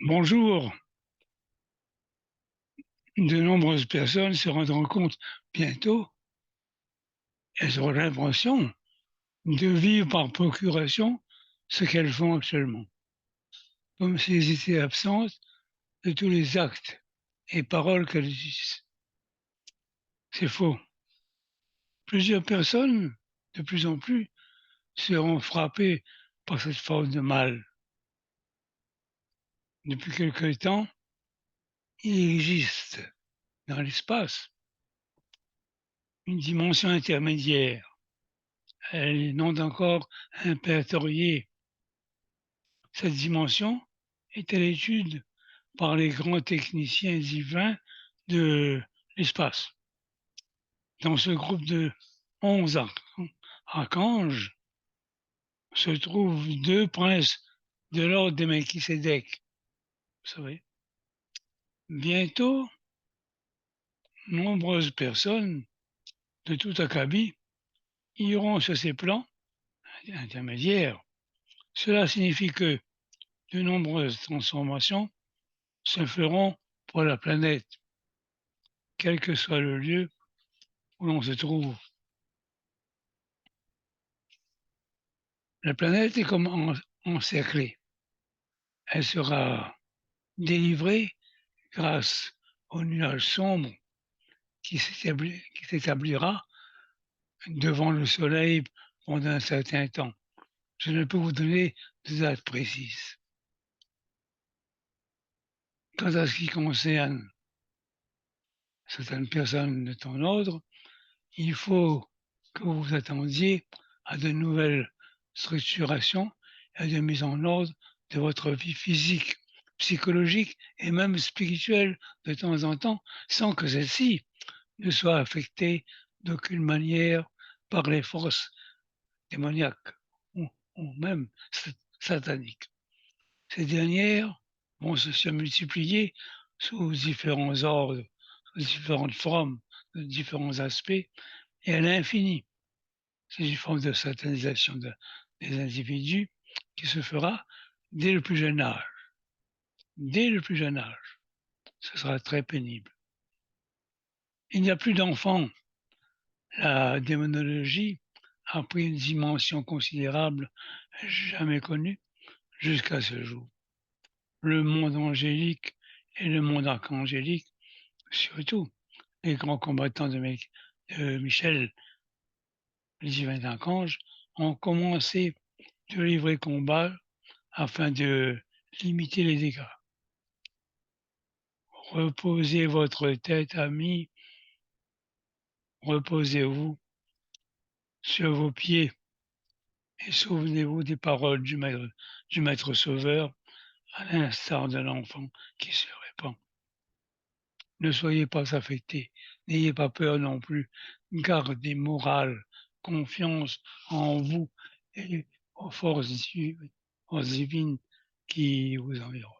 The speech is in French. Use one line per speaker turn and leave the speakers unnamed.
Bonjour. De nombreuses personnes se rendront compte bientôt, elles auront l'impression de vivre par procuration ce qu'elles font actuellement, comme si elles étaient absentes de tous les actes et paroles qu'elles disent. C'est faux. Plusieurs personnes, de plus en plus, seront frappées par cette forme de mal. Depuis quelque temps, il existe dans l'espace une dimension intermédiaire. Elle est non encore répertoriée. Cette dimension est à l'étude par les grands techniciens divins de l'espace. Dans ce groupe de 11 archanges se trouvent deux princes de l'ordre de Melchisédek. Vous savez, bientôt, nombreuses personnes de tout acabit iront sur ces plans intermédiaires. Cela signifie que de nombreuses transformations se feront pour la planète, quel que soit le lieu où l'on se trouve. La planète est comme encerclée. Elle sera délivrée grâce au nuage sombre qui s'établira devant le Soleil pendant un certain temps. Je ne peux vous donner de date précise. Quant à ce qui concerne certaines personnes de ton ordre, il faut que vous vous attendiez à de nouvelles structurations et à de mise en ordre de votre vie physique, psychologique et même spirituelle de temps en temps, sans que celle-ci ne soit affectée d'aucune manière par les forces démoniaques ou même sataniques. Ces dernières vont se multiplier sous différents ordres, sous différentes formes, de différents aspects et à l'infini. C'est une forme de satanisation des individus qui se fera dès le plus jeune âge. Dès le plus jeune âge. Ce sera très pénible. Il n'y a plus d'enfants. La démonologie a pris une dimension considérable, jamais connue jusqu'à ce jour. Le monde angélique et le monde archangélique, surtout les grands combattants de Michel, les divins archanges, ont commencé de livrer combat afin de limiter les dégâts. Reposez votre tête, amis, reposez-vous sur vos pieds et souvenez-vous des paroles du Maître Sauveur, à l'instar de l'enfant qui se répand. Ne soyez pas affectés, n'ayez pas peur non plus, gardez morale, confiance en vous et aux forces divines qui vous environnent.